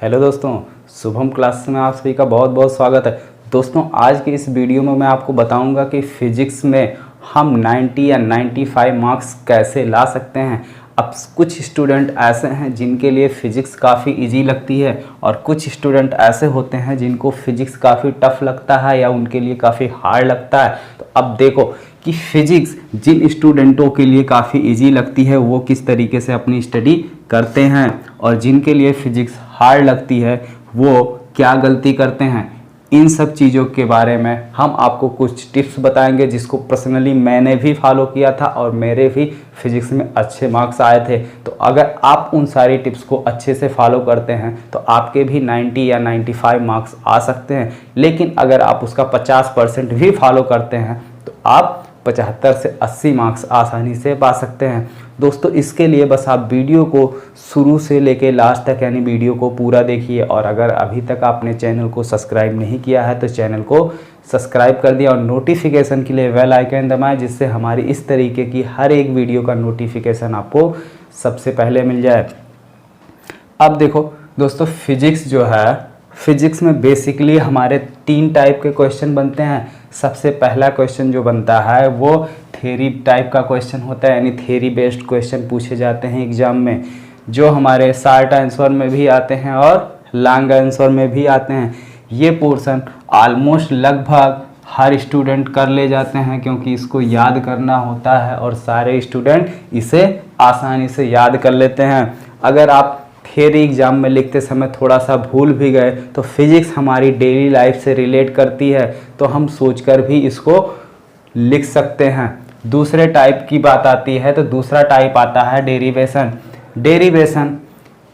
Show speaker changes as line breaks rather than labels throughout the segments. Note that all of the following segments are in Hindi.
हेलो दोस्तों, शुभम क्लासेस में आप सभी का बहुत बहुत स्वागत है। दोस्तों, आज के इस वीडियो में मैं आपको बताऊंगा कि फिजिक्स में हम 90 या 95 मार्क्स कैसे ला सकते हैं। अब कुछ स्टूडेंट ऐसे हैं जिनके लिए फ़िज़िक्स काफ़ी इजी लगती है और कुछ स्टूडेंट ऐसे होते हैं जिनको फ़िज़िक्स काफ़ी टफ़ लगता है या उनके लिए काफ़ी हार्ड लगता है। तो अब देखो कि फ़िज़िक्स जिन स्टूडेंटों के लिए काफ़ी इजी लगती है वो किस तरीके से अपनी स्टडी करते हैं और जिनके लिए फ़िज़िक्स हार्ड लगती है वो क्या गलती करते हैं। इन सब चीज़ों के बारे में हम आपको कुछ टिप्स बताएंगे जिसको पर्सनली मैंने भी फॉलो किया था और मेरे भी फिज़िक्स में अच्छे मार्क्स आए थे। तो अगर आप उन सारी टिप्स को अच्छे से फॉलो करते हैं तो आपके भी 90 या 95 मार्क्स आ सकते हैं। लेकिन अगर आप उसका 50% भी फॉलो करते हैं तो आप 75 से 80 मार्क्स आसानी से पा सकते हैं। दोस्तों, इसके लिए बस आप वीडियो को शुरू से लेके लास्ट तक यानी वीडियो को पूरा देखिए और अगर अभी तक आपने चैनल को सब्सक्राइब नहीं किया है तो चैनल को सब्सक्राइब कर दिया और नोटिफिकेशन के लिए बेल आइकन दबाएं जिससे हमारी इस तरीके की हर एक वीडियो का नोटिफिकेशन आपको सबसे पहले मिल जाए। अब देखो दोस्तों, फिजिक्स जो है, फिजिक्स में बेसिकली हमारे 3 टाइप के क्वेश्चन बनते हैं। सबसे पहला क्वेश्चन जो बनता है वो थ्योरी टाइप का क्वेश्चन होता है, यानी थ्योरी बेस्ड क्वेश्चन पूछे जाते हैं एग्जाम में, जो हमारे शॉर्ट आंसर में भी आते हैं और लॉन्ग आंसर में भी आते हैं। ये पोर्शन ऑलमोस्ट लगभग हर स्टूडेंट कर ले जाते हैं क्योंकि इसको याद करना होता है और सारे स्टूडेंट इसे आसानी से याद कर लेते हैं। अगर आप थियरी एग्जाम में लिखते समय थोड़ा सा भूल भी गए तो फिजिक्स हमारी डेली लाइफ से रिलेट करती है तो हम सोचकर भी इसको लिख सकते हैं। दूसरे टाइप की बात आती है तो दूसरा टाइप आता है डेरिवेशन। डेरिवेशन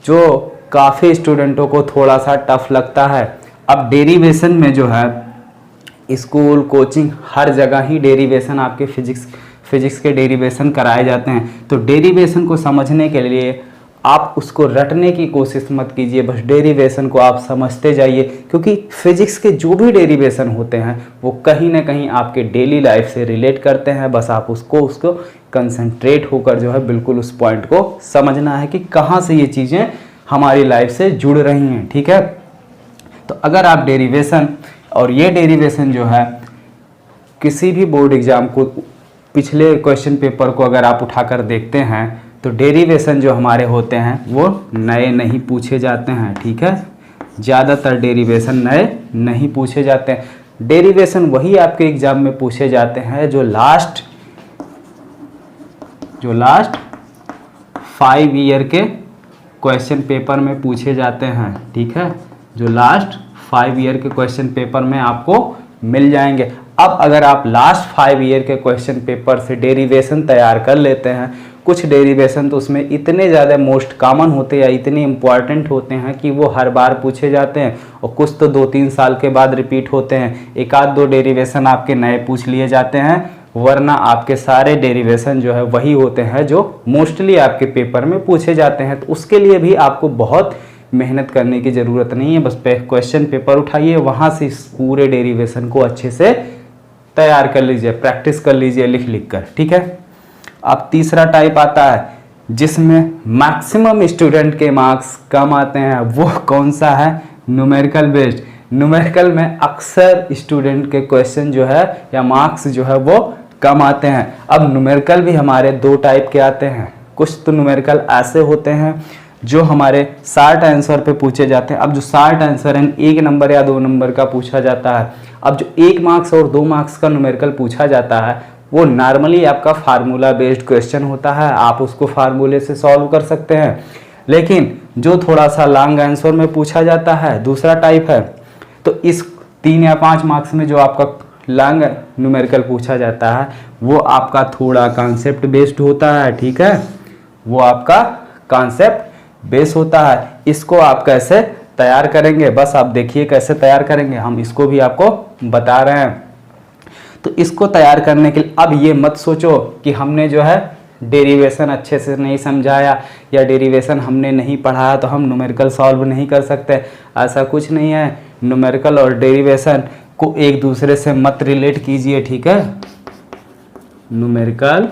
जो काफ़ी स्टूडेंटों को थोड़ा सा टफ लगता है। अब डेरिवेशन में जो है स्कूल कोचिंग हर जगह ही डेरिवेशन आपके फिजिक्स के डेरिवेशन कराए जाते हैं। तो डेरिवेशन को समझने के लिए आप उसको रटने की कोशिश मत कीजिए, बस डेरिवेशन को आप समझते जाइए क्योंकि फिजिक्स के जो भी डेरिवेशन होते हैं वो कहीं ना कहीं आपके डेली लाइफ से रिलेट करते हैं। बस आप उसको कंसंट्रेट होकर जो है बिल्कुल उस पॉइंट को समझना है कि कहाँ से ये चीज़ें हमारी लाइफ से जुड़ रही हैं। ठीक है, तो अगर आप डेरिवेशन और ये डेरिवेशन जो है किसी भी बोर्ड एग्जाम को पिछले क्वेश्चन पेपर को अगर आप उठाकर देखते हैं तो डेरिवेशन जो हमारे होते हैं वो नए नहीं पूछे जाते हैं। ठीक है, ज़्यादातर डेरिवेशन नए नहीं पूछे जाते हैं। डेरिवेशन वही आपके एग्जाम में पूछे जाते हैं जो लास्ट 5 ईयर के क्वेश्चन पेपर में पूछे जाते हैं। ठीक है, जो लास्ट 5 ईयर के क्वेश्चन पेपर में आपको मिल जाएंगे। अब अगर आप लास्ट 5 ईयर के क्वेश्चन पेपर से डेरिवेशन तैयार कर लेते हैं, कुछ डेरिवेशन तो उसमें इतने ज़्यादा मोस्ट कॉमन होते हैं या इतने इम्पॉर्टेंट होते हैं कि वो हर बार पूछे जाते हैं और कुछ तो 2-3 साल के बाद रिपीट होते हैं। 1-2 डेरिवेशन आपके नए पूछ लिए जाते हैं, वरना आपके सारे डेरिवेशन जो है वही होते हैं जो मोस्टली आपके पेपर में पूछे जाते हैं। तो उसके लिए भी आपको बहुत मेहनत करने की ज़रूरत नहीं है, बस क्वेश्चन पेपर उठाइए, वहाँ से इस पूरे डेरिवेशन को अच्छे से तैयार कर लीजिए, प्रैक्टिस कर लीजिए लिख कर। ठीक है, अब तीसरा टाइप आता है जिसमें मैक्सिमम स्टूडेंट के मार्क्स कम आते हैं। वो कौन सा है? Numerical based. न्यूमेरिकल में अक्सर स्टूडेंट के क्वेश्चन जो है या मार्क्स जो है वो कम आते हैं। अब न्यूमेरिकल भी हमारे 2 टाइप के आते हैं। कुछ तो न्यूमेरिकल ऐसे होते हैं जो हमारे शॉर्ट आंसर पे पूछे जाते हैं। अब जो शॉर्ट आंसर है 1 नंबर या 2 नंबर का पूछा जाता है। अब जो 1 मार्क्स और 2 मार्क्स का न्यूमेरिकल पूछा जाता है वो नॉर्मली आपका फार्मूला बेस्ड क्वेश्चन होता है, आप उसको फार्मूले से सॉल्व कर सकते हैं। लेकिन जो थोड़ा सा लॉन्ग आंसर में पूछा जाता है दूसरा टाइप है, तो इस 3 या 5 मार्क्स में जो आपका लॉन्ग न्यूमेरिकल पूछा जाता है वो आपका थोड़ा कॉन्सेप्ट बेस्ड होता है। ठीक है, वो आपका कॉन्सेप्ट बेस्ड होता है। इसको आप कैसे तैयार करेंगे, बस आप देखिए कैसे तैयार करेंगे, हम इसको भी आपको बता रहे हैं। तो इसको तैयार करने के लिए अब ये मत सोचो कि हमने जो है डेरिवेशन अच्छे से नहीं समझाया या डेरिवेशन हमने नहीं पढ़ाया तो हम न्यूमेरिकल सॉल्व नहीं कर सकते। ऐसा कुछ नहीं है। न्यूमेरिकल और डेरिवेशन को एक दूसरे से मत रिलेट कीजिए। ठीक है, न्यूमेरिकल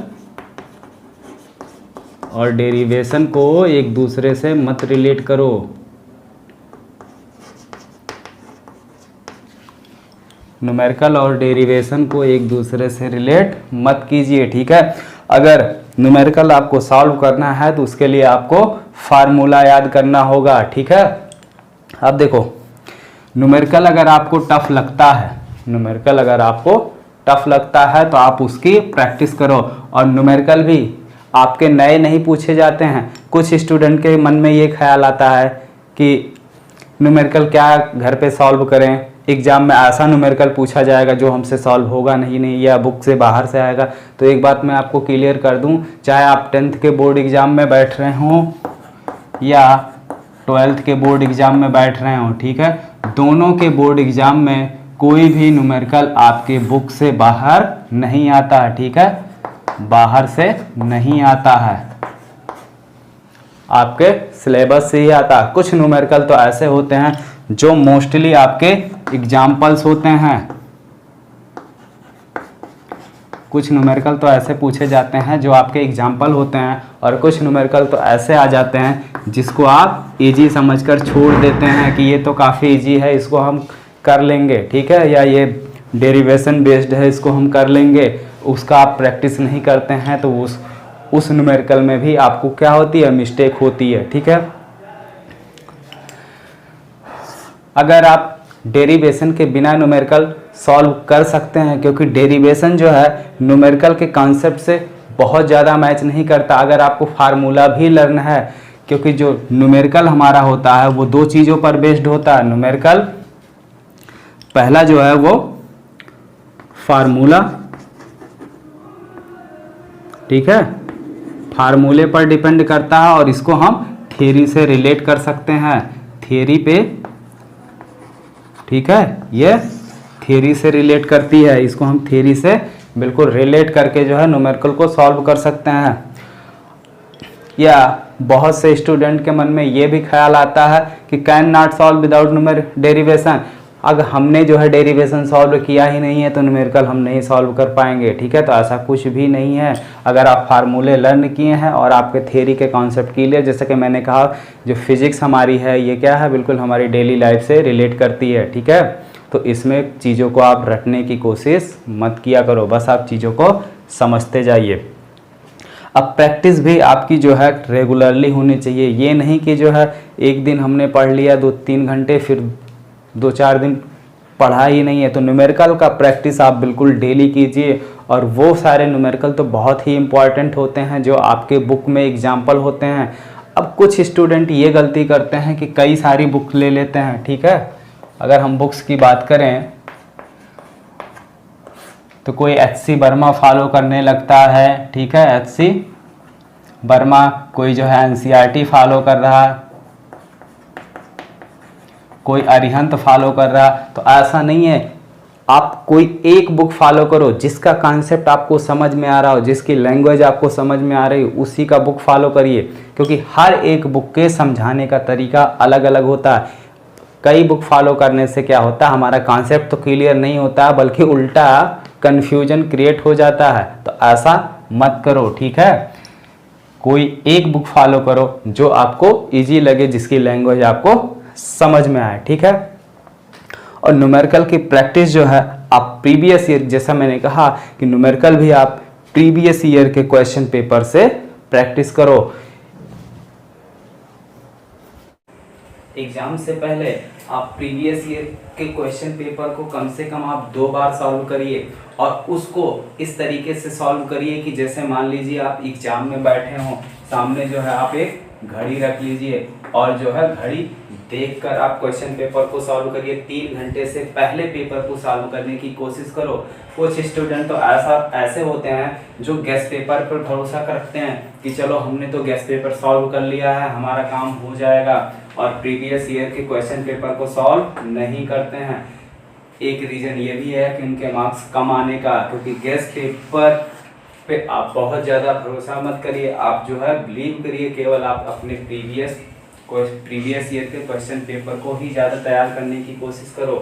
और डेरिवेशन को एक दूसरे से मत रिलेट करो। न्यूमेरिकल और डेरिवेशन को एक दूसरे से रिलेट मत कीजिए, ठीक है। अगर न्यूमेरिकल आपको सॉल्व करना है तो उसके लिए आपको फार्मूला याद करना होगा, ठीक है। अब देखो, न्यूमेरिकल अगर आपको टफ लगता है, न्यूमेरिकल अगर आपको टफ लगता है तो आप उसकी प्रैक्टिस करो। और न्यूमेरिकल भी आपके नए नहीं पूछे जाते हैं। कुछ स्टूडेंट के मन में ये ख्याल आता है कि न्यूमेरिकल क्या घर पे सॉल्व करें, एग्जाम में ऐसा न्यूमेरिकल पूछा जाएगा जो हमसे सॉल्व होगा नहीं या बुक से बाहर से आएगा। तो एक बात मैं आपको क्लियर कर दूं, चाहे आप 10th के बोर्ड एग्जाम में बैठ रहे हों या 12th के बोर्ड एग्जाम में बैठ रहे हों, ठीक है, दोनों के बोर्ड एग्जाम में कोई भी न्यूमेरिकल आपके बुक से बाहर नहीं आता है, ठीक है, बाहर से नहीं आता है, आपके सिलेबस से ही आता है। कुछ न्यूमेरिकल तो ऐसे होते हैं जो मोस्टली आपके एग्जाम्पल्स होते हैं, कुछ न्यूमेरिकल तो ऐसे पूछे जाते हैं जो आपके एग्जाम्पल होते हैं, और कुछ न्यूमेरिकल तो ऐसे आ जाते हैं जिसको आप इजी समझकर छोड़ देते हैं कि ये तो काफ़ी इजी है, इसको हम कर लेंगे, ठीक है, या ये डेरिवेशन बेस्ड है, इसको हम कर लेंगे। उसका आप प्रैक्टिस नहीं करते हैं तो उस न्यूमेरिकल में भी आपको क्या होती है, मिस्टेक होती है, ठीक है। अगर आप डेरिवेशन के बिना न्यूमेरिकल सॉल्व कर सकते हैं, क्योंकि डेरिवेशन जो है न्यूमेरिकल के कॉन्सेप्ट से बहुत ज़्यादा मैच नहीं करता। अगर आपको फार्मूला भी लर्न है, क्योंकि जो न्यूमेरिकल हमारा होता है वो दो चीज़ों पर बेस्ड होता है। न्यूमेरिकल पहला जो है वो फार्मूला, ठीक है, फार्मूले पर डिपेंड करता है, और इसको हम थ्योरी से रिलेट कर सकते हैं, थ्योरी पे, ठीक है, ये थ्योरी से रिलेट करती है, इसको हम थ्योरी से बिल्कुल रिलेट करके जो है न्यूमेरिकल को सॉल्व कर सकते हैं। या बहुत से स्टूडेंट के मन में ये भी ख्याल आता है कि can not solve without derivation, अगर हमने जो है डेरिवेशन सॉल्व किया ही नहीं है तो न्यूमेरिकल हम नहीं सॉल्व कर पाएंगे, ठीक है। तो ऐसा कुछ भी नहीं है। अगर आप फार्मूले लर्न किए हैं और आपके थ्योरी के कॉन्सेप्ट क्लियर, जैसे कि मैंने कहा जो फिजिक्स हमारी है ये क्या है, बिल्कुल हमारी डेली लाइफ से रिलेट करती है, ठीक है। तो इसमें चीज़ों को आप रटने की कोशिश मत किया करो, बस आप चीज़ों को समझते जाइए। अब प्रैक्टिस भी आपकी जो है रेगुलरली होनी चाहिए। ये नहीं कि जो है एक दिन हमने पढ़ लिया 2-3 घंटे फिर 2-4 दिन पढ़ा ही नहीं है। तो न्यूमेरिकल का प्रैक्टिस आप बिल्कुल डेली कीजिए, और वो सारे न्यूमेरिकल तो बहुत ही इंपॉर्टेंट होते हैं जो आपके बुक में एग्जाम्पल होते हैं। अब कुछ स्टूडेंट ये गलती करते हैं कि कई सारी बुक ले लेते हैं, ठीक है। अगर हम बुक्स की बात करें तो कोई HC वर्मा फॉलो करने लगता है, ठीक है, HC वर्मा, कोई जो है NCERT फॉलो कर रहा है, कोई अरिहंत फॉलो कर रहा। तो ऐसा नहीं है, आप कोई एक बुक फॉलो करो जिसका कॉन्सेप्ट आपको समझ में आ रहा हो, जिसकी लैंग्वेज आपको समझ में आ रही हो, उसी का बुक फॉलो करिए, क्योंकि हर एक बुक के समझाने का तरीका अलग अलग होता है। कई बुक फॉलो करने से क्या होता है, हमारा कॉन्सेप्ट तो क्लियर नहीं होता बल्कि उल्टा कन्फ्यूजन क्रिएट हो जाता है। तो ऐसा मत करो, ठीक है। कोई एक बुक फॉलो करो जो आपको इजी लगे, जिसकी लैंग्वेज आपको समझ में आए, ठीक है। और न्यूमेरिकल की प्रैक्टिस जो है आप प्रीवियस ईयर, जैसा मैंने कहा कि न्यूमेरिकल भी आप प्रीवियस ईयर के क्वेश्चन पेपर से प्रैक्टिस करो। एग्जाम से पहले आप प्रीवियस ईयर के क्वेश्चन पेपर को कम से कम आप 2 बार सॉल्व करिए, और उसको इस तरीके से सॉल्व करिए कि जैसे मान लीजिए आप एग्जाम में बैठे हों, सामने जो है आप एक घड़ी रख लीजिए और जो है घड़ी देखकर आप क्वेश्चन पेपर को सॉल्व करिए। 3 घंटे से पहले पेपर को सॉल्व करने की कोशिश करो। कुछ स्टूडेंट तो ऐसे होते हैं जो गेस पेपर पर भरोसा रखते हैं कि चलो हमने तो गेस पेपर सॉल्व कर लिया है, हमारा काम हो जाएगा, और प्रीवियस ईयर के क्वेश्चन पेपर को सॉल्व नहीं करते हैं। एक रीज़न ये भी है कि उनके मार्क्स कम आने का, क्योंकि गेस पेपर पे आप बहुत ज़्यादा भरोसा मत करिए। आप जो है बिलीव करिए केवल आप अपने प्रीवियस ईयर के क्वेश्चन पेपर को ही ज़्यादा तैयार करने की कोशिश करो।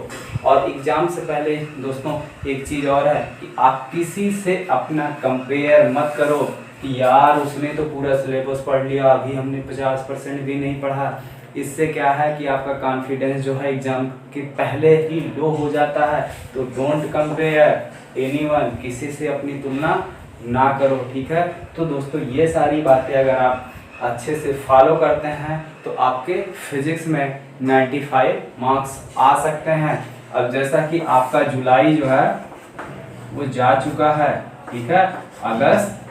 और एग्ज़ाम से पहले दोस्तों एक चीज़ और है कि आप किसी से अपना कंपेयर मत करो कि यार उसने तो पूरा सिलेबस पढ़ लिया, अभी हमने 50% भी नहीं पढ़ा। इससे क्या है कि आपका कॉन्फिडेंस जो है एग्जाम के पहले ही लो हो जाता है। तो डोंट कंपेयर एनीवन, किसी से अपनी तुलना ना करो, ठीक है। तो दोस्तों ये सारी बातें अगर आप अच्छे से फॉलो करते हैं तो आपके फिजिक्स में 95 मार्क्स आ सकते हैं। अब जैसा कि आपका जुलाई जो है वो जा चुका है, ठीक है, अगस्त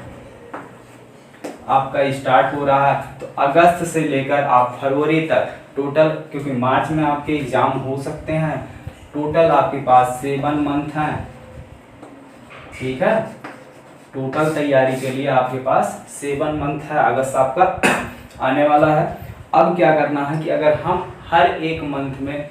आपका स्टार्ट हो रहा है, तो अगस्त से लेकर आप फरवरी तक टोटल, क्योंकि मार्च में आपके एग्जाम हो सकते हैं, टोटल आपके पास 7 मंथ हैं, ठीक है। टोटल तैयारी के लिए आपके पास 7 मंथ है, अगस्त आपका आने वाला है। अब क्या करना है कि अगर हम हर एक मंथ में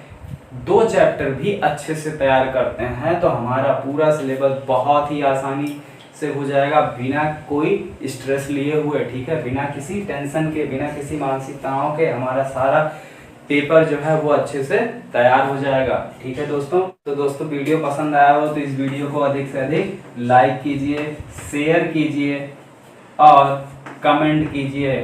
2 चैप्टर भी अच्छे से तैयार करते हैं तो हमारा पूरा सिलेबस बहुत ही आसानी से हो जाएगा, बिना कोई स्ट्रेस लिए हुए, ठीक है, बिना किसी टेंशन के, बिना किसी मानसिक तनाव के हमारा सारा पेपर जो है वो अच्छे से तैयार हो जाएगा, ठीक है दोस्तों। तो दोस्तों वीडियो पसंद आया हो तो इस वीडियो को अधिक से अधिक लाइक कीजिए, शेयर कीजिए और कमेंट कीजिए,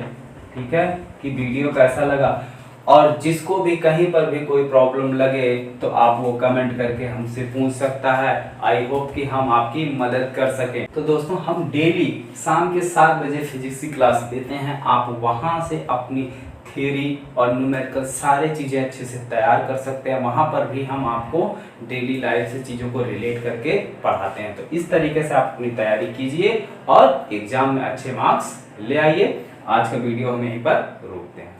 ठीक है, कि वीडियो कैसा लगा। और जिसको भी कहीं पर भी कोई प्रॉब्लम लगे तो आप वो कमेंट करके हमसे पूछ सकता है। आई होप कि हम आपकी मदद कर सकें। तो दोस्तों हम डेली शाम के 7 बजे फिजिक्स की क्लास देते हैं, आप वहां से अपनी थ्योरी और न्यूमेरिकल सारे चीज़ें अच्छे से तैयार कर सकते हैं। वहां पर भी हम आपको डेली लाइफ से चीज़ों को रिलेट करके पढ़ाते हैं। तो इस तरीके से आप अपनी तैयारी कीजिए और एग्जाम में अच्छे मार्क्स ले आइए। आज का वीडियो हम यहीं पर रोकते हैं।